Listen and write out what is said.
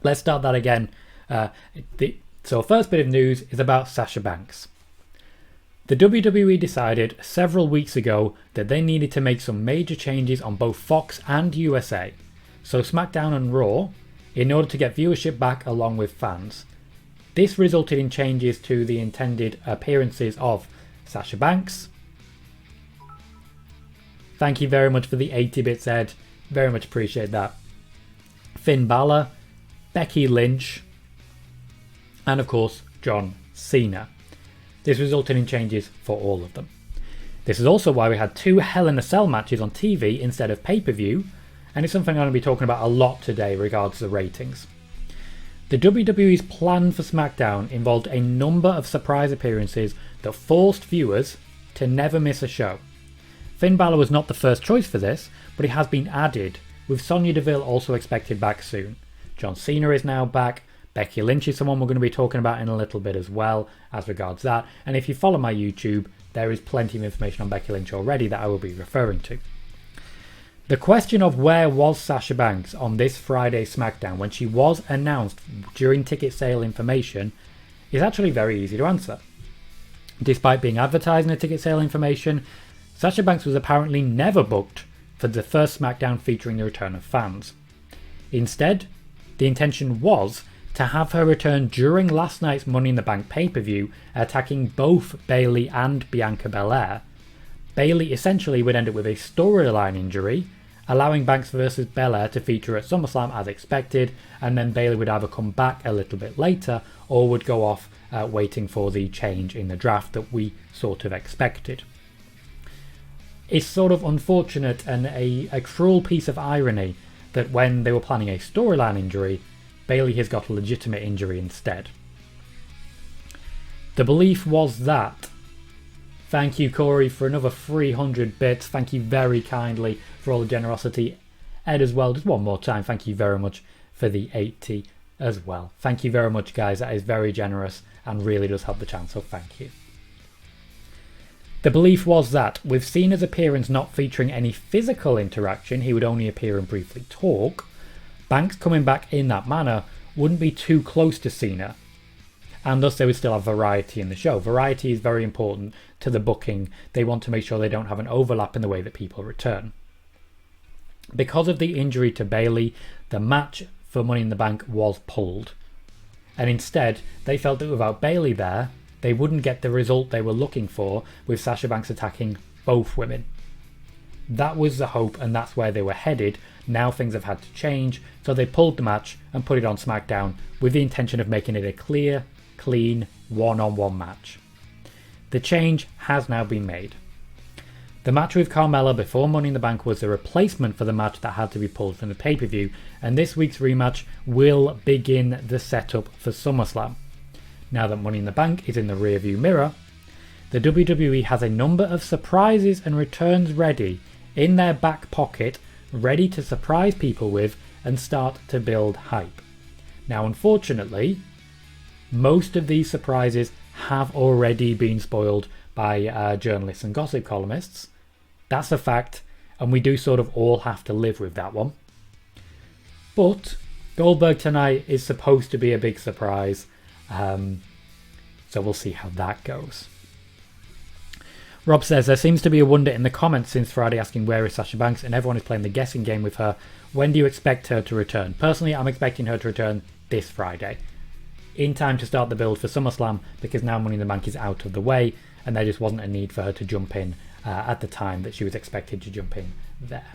Let's start that again. So first bit of news is about Sasha Banks. The WWE decided several weeks ago that they needed to make some major changes on both Fox and USA, so Smackdown and Raw, in order to get viewership back along with fans. This resulted in changes to the intended appearances of Sasha Banks. Thank you very much for the 80 bits, Ed. Very much appreciate that. Finn Balor, Becky Lynch, and of course John Cena. This resulted in changes for all of them. This is also why we had 2 Hell in a Cell matches on TV instead of pay-per-view, and it's something I'm going to be talking about a lot today regards to the ratings. The WWE's plan for SmackDown involved a number of surprise appearances that forced viewers to never miss a show. Finn Balor was not the first choice for this, but it has been added, with Sonya Deville also expected back soon. John Cena is now back. Becky Lynch is someone we're going to be talking about in a little bit as well as regards that. And if you follow my YouTube, there is plenty of information on Becky Lynch already that I will be referring to. The question of where was Sasha Banks on this Friday SmackDown when she was announced during ticket sale information is actually very easy to answer. Despite being advertised in the ticket sale information, Sasha Banks was apparently never booked for the first SmackDown featuring the return of fans. Instead, the intention was to have her return during last night's Money in the Bank pay-per-view, attacking both Bayley and Bianca Belair. Bayley essentially would end up with a storyline injury, allowing Banks vs Belair to feature at SummerSlam as expected, and then Bayley would either come back a little bit later or would go off waiting for the change in the draft that we sort of expected. It's sort of unfortunate and a cruel piece of irony that when they were planning a storyline injury, Bayley has got a legitimate injury instead. The belief was that. Thank you, Corey, for another 300 bits. Thank you very kindly for all the generosity. Ed as well, just one more time, thank you very much for the 80 as well. Thank you very much, guys. That is very generous and really does help the channel, so thank you. The belief was that, with Cena's appearance not featuring any physical interaction, he would only appear and briefly talk, Banks coming back in that manner wouldn't be too close to Cena, and thus they would still have variety in the show. Variety is very important to the booking. They want to make sure they don't have an overlap in the way that people return. Because of the injury to Bayley, the match for Money in the Bank was pulled, and instead they felt that without Bayley there, they wouldn't get the result they were looking for with Sasha Banks attacking both women. That was the hope, and that's where they were headed. Now things have had to change, so they pulled the match and put it on SmackDown with the intention of making it a clear, clean, one-on-one match. The change has now been made. The match with Carmella before Money in the Bank was the replacement for the match that had to be pulled from the pay-per-view, and this week's rematch will begin the setup for SummerSlam. Now that Money in the Bank is in the rearview mirror, the WWE has a number of surprises and returns ready in their back pocket, ready to surprise people with and start to build hype. Now, unfortunately, most of these surprises have already been spoiled by journalists and gossip columnists. That's a fact, and we do sort of all have to live with that one. But Goldberg tonight is supposed to be a big surprise, so we'll see how that goes. Rob says, there seems to be a wonder in the comments since Friday asking where is Sasha Banks, and everyone is playing the guessing game with her. When do you expect her to return? Personally, I'm expecting her to return this Friday, in time to start the build for SummerSlam, because now Money in the Bank is out of the way and there just wasn't a need for her to jump in at the time that she was expected to jump in there.